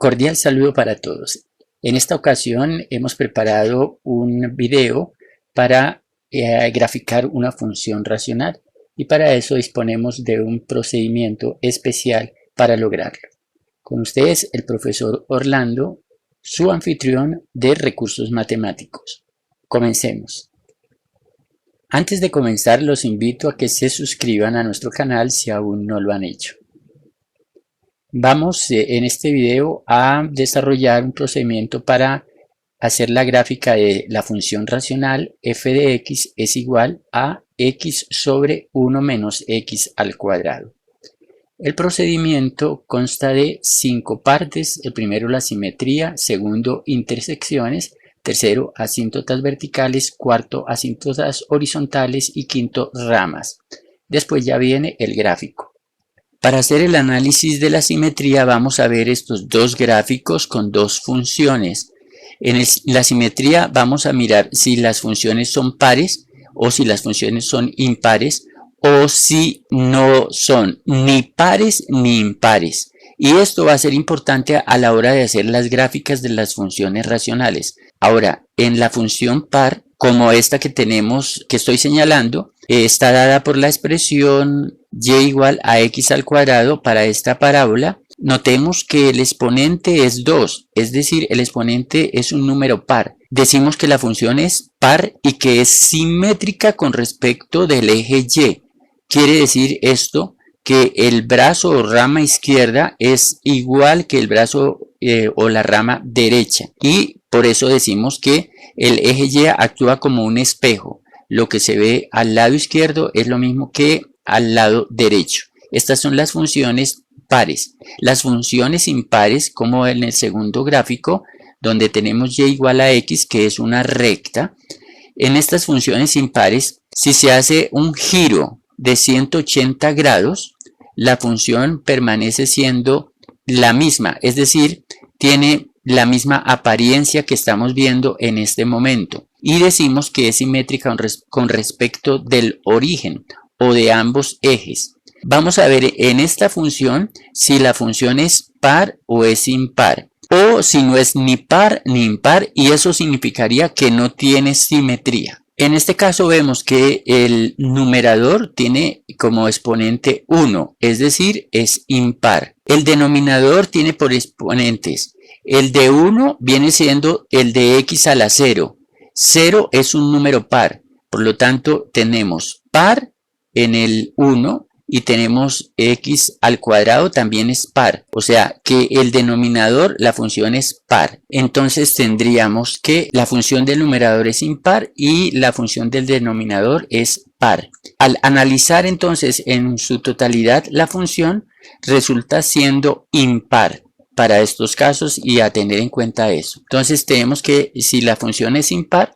Cordial saludo para todos. En esta ocasión hemos preparado un video para graficar una función racional y para eso disponemos de un procedimiento especial para lograrlo. Con ustedes el profesor Orlando, su anfitrión de recursos matemáticos. Comencemos. Antes de comenzar los invito a que se suscriban a nuestro canal si aún no lo han hecho. Vamos en este video a desarrollar un procedimiento para hacer la gráfica de la función racional f de x es igual a x sobre 1 menos x al cuadrado. El procedimiento consta de 5 partes. El primero, la simetría; segundo, intersecciones; tercero, asíntotas verticales; cuarto, asíntotas horizontales; y quinto, ramas. Después ya viene el gráfico. Para hacer el análisis de la simetría vamos a ver estos dos gráficos con dos funciones. En la simetría vamos a mirar si las funciones son pares o si las funciones son impares o si no son ni pares ni impares. Y esto va a ser importante a la hora de hacer las gráficas de las funciones racionales. Ahora, en la función par, como esta que tenemos, que estoy señalando, está dada por la expresión y igual a x al cuadrado para esta parábola. Notemos que el exponente es 2, es decir, el exponente es un número par. Decimos que la función es par y que es simétrica con respecto del eje y. Quiere decir esto que el brazo o rama izquierda es igual que el brazo o la rama derecha, y por eso decimos que el eje y actúa como un espejo. Lo que se ve al lado izquierdo es lo mismo que al lado derecho. Estas son las funciones pares. Las funciones impares, como en el segundo gráfico, donde tenemos y igual a x, que es una recta. En estas funciones impares, si se hace un giro de 180 grados, la función permanece siendo la misma, es decir, tiene la misma apariencia que estamos viendo en este momento. Y decimos que es simétrica con respecto del origen o de ambos ejes. Vamos a ver en esta función si la función es par o es impar, o si no es ni par ni impar, y eso significaría que no tiene simetría. En este caso vemos que el numerador tiene como exponente 1, es decir, es impar. El denominador tiene por exponentes. El de 1 viene siendo el de x a la 0. 0 es un número par, por lo tanto tenemos par en el 1 y tenemos x al cuadrado también es par, o sea que el denominador, la función es par. Entonces tendríamos que la función del numerador es impar y la función del denominador es par. Al analizar entonces en su totalidad la función, resulta siendo impar para estos casos, y a tener en cuenta eso. Entonces tenemos que si la función es impar,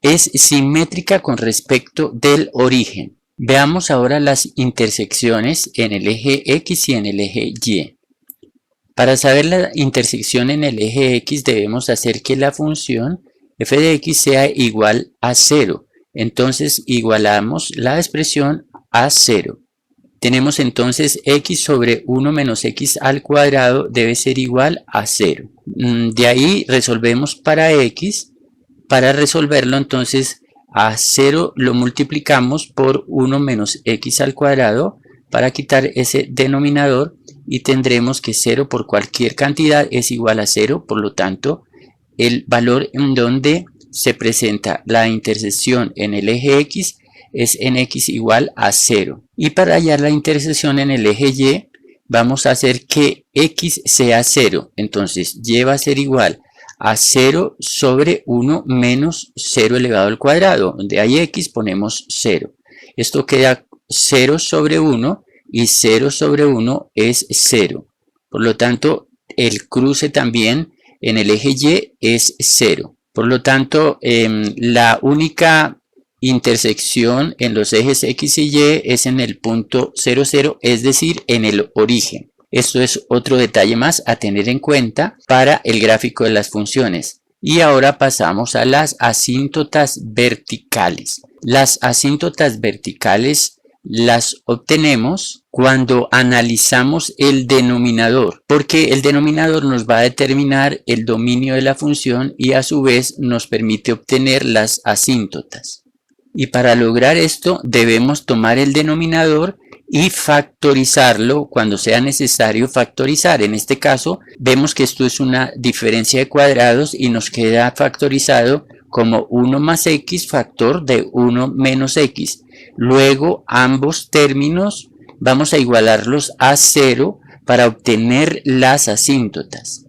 es simétrica con respecto del origen. Veamos ahora las intersecciones en el eje x y en el eje y. Para saber la intersección en el eje x debemos hacer que la función f de x sea igual a 0. Entonces igualamos la expresión a 0. Tenemos entonces x sobre 1 menos x al cuadrado debe ser igual a 0. De ahí resolvemos para x. Para resolverlo entonces a 0 lo multiplicamos por 1 menos x al cuadrado para quitar ese denominador, y tendremos que 0 por cualquier cantidad es igual a 0. Por lo tanto, el valor en donde se presenta la intersección en el eje x es en x igual a 0. Y para hallar la intersección en el eje y, vamos a hacer que x sea 0. Entonces y va a ser igual a 0 sobre 1 menos 0 elevado al cuadrado. Donde hay x ponemos 0. Esto queda 0 sobre 1 y 0 sobre 1 es 0. Por lo tanto, el cruce también en el eje y es 0. Por lo tanto, la única intersección en los ejes x y y es en el punto 0, 0, es decir, en el origen. Esto es otro detalle más a tener en cuenta para el gráfico de las funciones. Y ahora pasamos a las asíntotas verticales. Las asíntotas verticales las obtenemos cuando analizamos el denominador, porque el denominador nos va a determinar el dominio de la función y a su vez nos permite obtener las asíntotas. Y para lograr esto debemos tomar el denominador y factorizarlo cuando sea necesario factorizar. En este caso vemos que esto es una diferencia de cuadrados y nos queda factorizado como 1 más x factor de 1 menos x. Luego ambos términos vamos a igualarlos a 0 para obtener las asíntotas.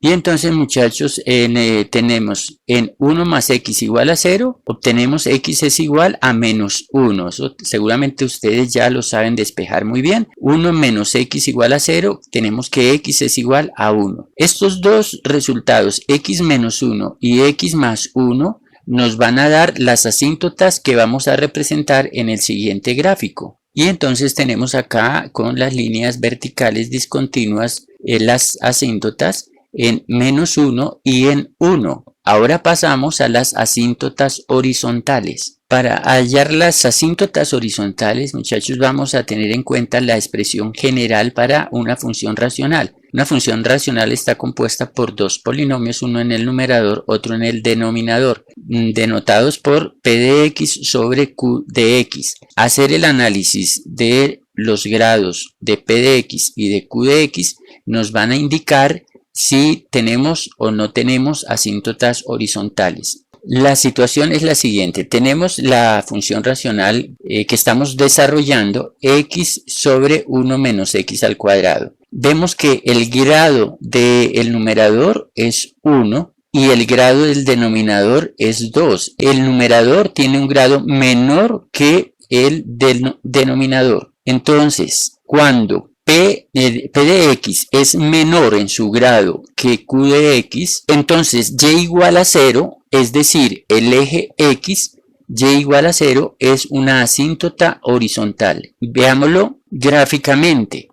Y entonces, muchachos, tenemos en 1 más x igual a 0, obtenemos x es igual a menos 1. Eso seguramente ustedes ya lo saben despejar muy bien. 1 menos x igual a 0, tenemos que x es igual a 1. Estos dos resultados, x menos 1 y x más 1, nos van a dar las asíntotas que vamos a representar en el siguiente gráfico. Y entonces tenemos acá con las líneas verticales discontinuas las asíntotas en menos 1 y en 1. Ahora pasamos a las asíntotas horizontales. Para hallar las asíntotas horizontales, muchachos, vamos a tener en cuenta la expresión general para una función racional. Una función racional está compuesta por dos polinomios, uno en el numerador, otro en el denominador, denotados por p de x sobre q de x. Hacer el análisis de los grados de p de x y de q de x nos van a indicar si tenemos o no tenemos asíntotas horizontales. La situación es la siguiente: tenemos la función racional que estamos desarrollando, x sobre 1 menos x al cuadrado. Vemos que el grado del numerador es 1 y el grado del denominador es 2. El numerador tiene un grado menor que el del denominador. Entonces, cuando P de x es menor en su grado que Q de x, entonces y igual a 0, es decir, el eje x, y igual a 0 es una asíntota horizontal. Veámoslo gráficamente.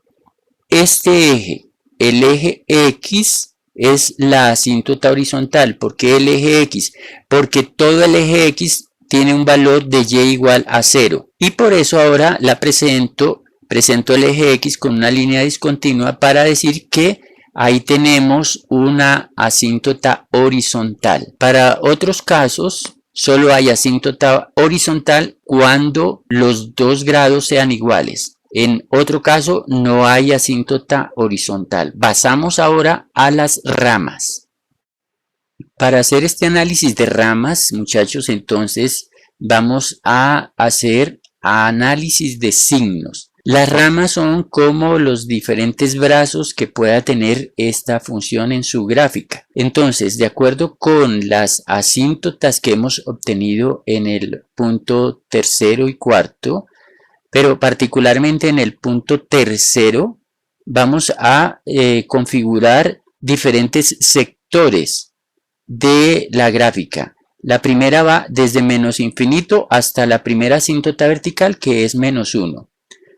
Este eje, el eje x, es la asíntota horizontal. ¿Por qué el eje x? Porque todo el eje x tiene un valor de y igual a 0. Y por eso ahora la presento el eje x con una línea discontinua para decir que ahí tenemos una asíntota horizontal. Para otros casos, solo hay asíntota horizontal cuando los dos grados sean iguales. En otro caso, no hay asíntota horizontal. Pasamos ahora a las ramas. Para hacer este análisis de ramas, muchachos, entonces vamos a hacer análisis de signos. Las ramas son como los diferentes brazos que pueda tener esta función en su gráfica. Entonces, de acuerdo con las asíntotas que hemos obtenido en el punto tercero y cuarto, pero particularmente en el punto tercero, vamos a configurar diferentes sectores de la gráfica. La primera va desde menos infinito hasta la primera asíntota vertical, que es menos 1.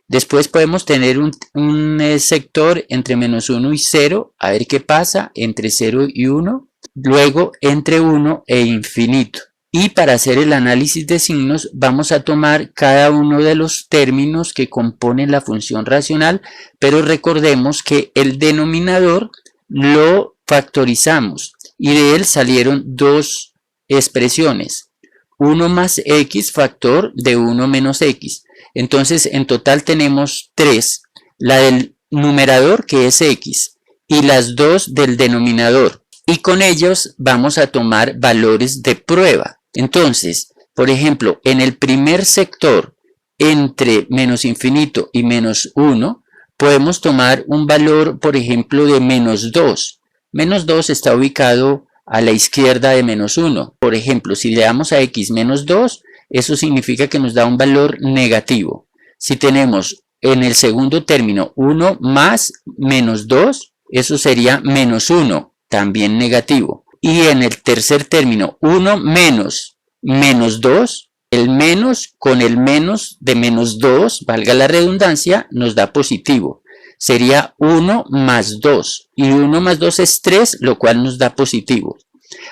Después podemos tener un sector entre menos 1 y 0, a ver qué pasa, entre 0 y 1, luego entre 1 e infinito. Y para hacer el análisis de signos vamos a tomar cada uno de los términos que componen la función racional, pero recordemos que el denominador lo factorizamos y de él salieron dos expresiones. 1 más x factor de 1 menos x. Entonces en total tenemos 3, la del numerador que es x y las dos del denominador, y con ellos vamos a tomar valores de prueba. Entonces, por ejemplo, en el primer sector entre menos infinito y menos 1 podemos tomar un valor, por ejemplo, de menos 2. Menos 2 está ubicado a la izquierda de menos 1. Por ejemplo, si le damos a x menos 2, eso significa que nos da un valor negativo. Si tenemos en el segundo término 1 más menos 2, eso sería menos 1, también negativo. Y en el tercer término 1 menos menos 2, el menos con el menos de menos 2, valga la redundancia, nos da positivo. Sería 1 más 2. Y 1 más 2 es 3, lo cual nos da positivo.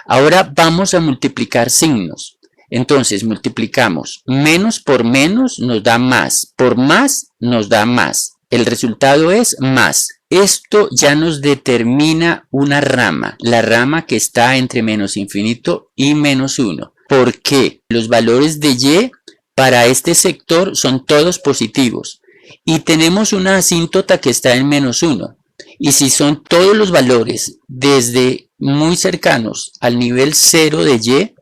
Ahora vamos a multiplicar signos. Entonces multiplicamos menos por menos nos da más, por más nos da más. El resultado es más. Esto ya nos determina una rama, la rama que está entre menos infinito y menos 1. ¿Por qué? Los valores de y para este sector son todos positivos y tenemos una asíntota que está en menos 1. Y si son todos los valores desde muy cercanos al nivel 0 de y,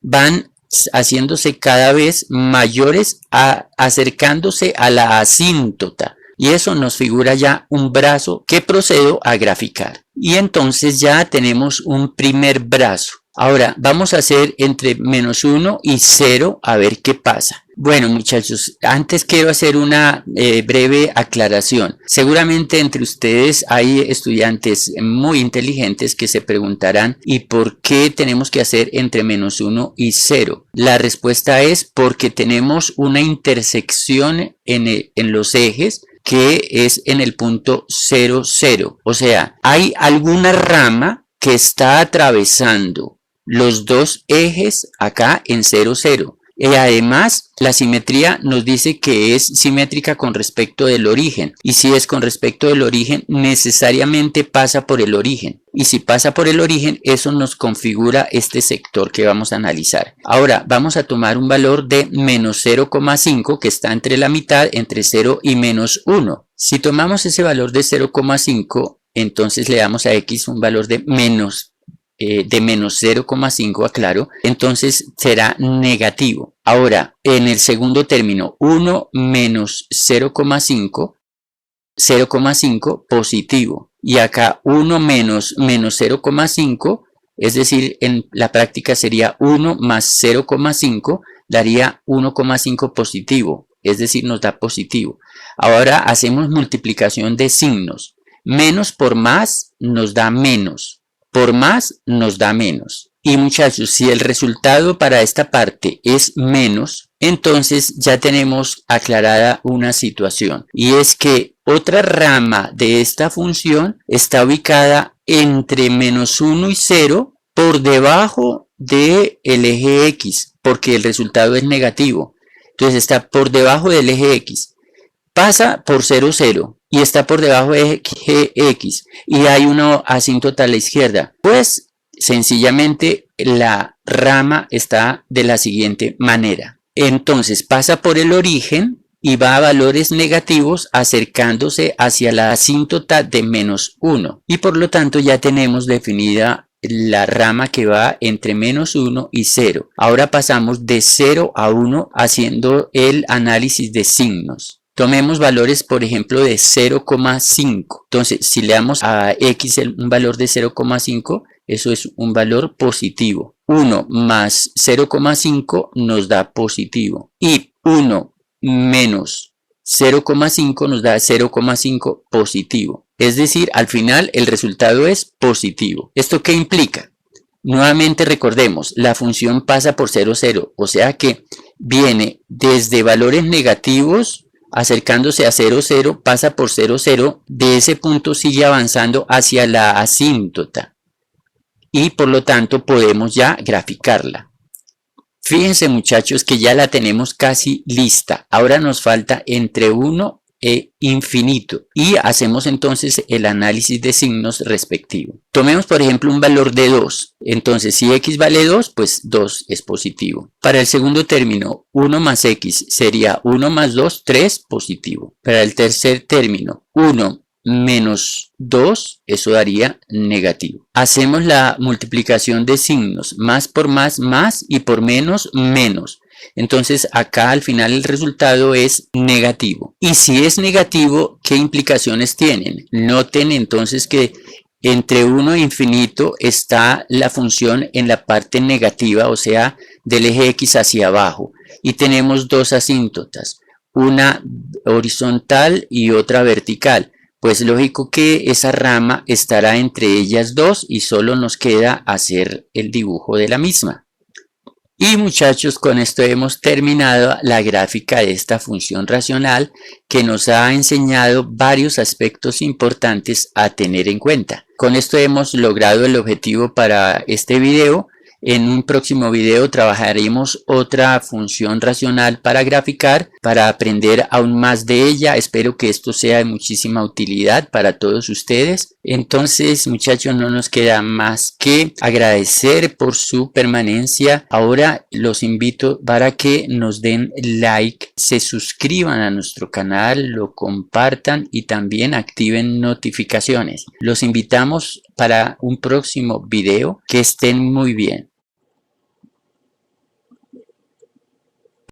van haciéndose cada vez mayores, acercándose a la asíntota. Y eso nos figura ya un brazo que procedo a graficar. Y entonces ya tenemos un primer brazo. Ahora vamos a hacer entre menos 1 y 0 a ver qué pasa. Bueno, muchachos, antes quiero hacer una breve aclaración. Seguramente entre ustedes hay estudiantes muy inteligentes que se preguntarán ¿y por qué tenemos que hacer entre menos 1 y 0? La respuesta es porque tenemos una intersección en los ejes que es en el punto 0, 0. O sea, hay alguna rama que está atravesando los dos ejes acá en 0, 0. Y además la simetría nos dice que es simétrica con respecto del origen. Y si es con respecto del origen, necesariamente pasa por el origen. Y si pasa por el origen, eso nos configura este sector que vamos a analizar. Ahora vamos a tomar un valor de menos 0,5 que está entre la mitad, entre 0 y menos 1. Si tomamos ese valor de 0,5, entonces le damos a x un valor de menos 0,5, aclaro, entonces será negativo. Ahora, en el segundo término, 1 menos 0,5 positivo. Y acá 1 menos 0,5, es decir, en la práctica sería 1 más 0,5, daría 1,5 positivo, es decir, nos da positivo. Ahora hacemos multiplicación de signos. Menos por más nos da menos. Por más nos da menos. Y muchachos, si el resultado para esta parte es menos, entonces ya tenemos aclarada una situación. Y es que otra rama de esta función está ubicada entre menos 1 y 0 por debajo del eje x, porque el resultado es negativo. Entonces está por debajo del eje x. Pasa por 0, 0 y está por debajo de eje x y hay una asíntota a la izquierda. Pues sencillamente la rama está de la siguiente manera. Entonces pasa por el origen y va a valores negativos acercándose hacia la asíntota de menos 1. Y por lo tanto ya tenemos definida la rama que va entre menos 1 y 0. Ahora pasamos de 0 a 1 haciendo el análisis de signos. Tomemos valores, por ejemplo, de 0,5. Entonces, si le damos a x un valor de 0,5, eso es un valor positivo. 1 más 0,5 nos da positivo. Y 1 menos 0,5 nos da 0,5 positivo. Es decir, al final el resultado es positivo. ¿Esto qué implica? Nuevamente recordemos, la función pasa por 0, 0. O sea que viene desde valores negativos acercándose a 0, 0, pasa por 0, 0, de ese punto sigue avanzando hacia la asíntota y por lo tanto podemos ya graficarla. Fíjense muchachos que ya la tenemos casi lista, ahora nos falta entre 1 e infinito y hacemos entonces el análisis de signos respectivo. Tomemos por ejemplo un valor de 2, entonces si x vale 2, pues 2 es positivo. Para el segundo término, 1 más x sería 1 más 2, 3 positivo. Para el tercer término, 1 menos 2, eso daría negativo. Hacemos la multiplicación de signos, más por más, más y por menos, menos. Entonces acá al final el resultado es negativo. Y si es negativo, ¿qué implicaciones tienen? Noten entonces que entre 1 e infinito está la función en la parte negativa, o sea, del eje x hacia abajo. Y tenemos dos asíntotas, una horizontal y otra vertical. Pues lógico que esa rama estará entre ellas dos y solo nos queda hacer el dibujo de la misma. Y muchachos, con esto hemos terminado la gráfica de esta función racional que nos ha enseñado varios aspectos importantes a tener en cuenta. Con esto hemos logrado el objetivo para este video. En un próximo video trabajaremos otra función racional para graficar, para aprender aún más de ella. Espero que esto sea de muchísima utilidad para todos ustedes. Entonces, muchachos, no nos queda más que agradecer por su permanencia. Ahora los invito para que nos den like, se suscriban a nuestro canal, lo compartan y también activen notificaciones. Los invitamos para un próximo video. Que estén muy bien.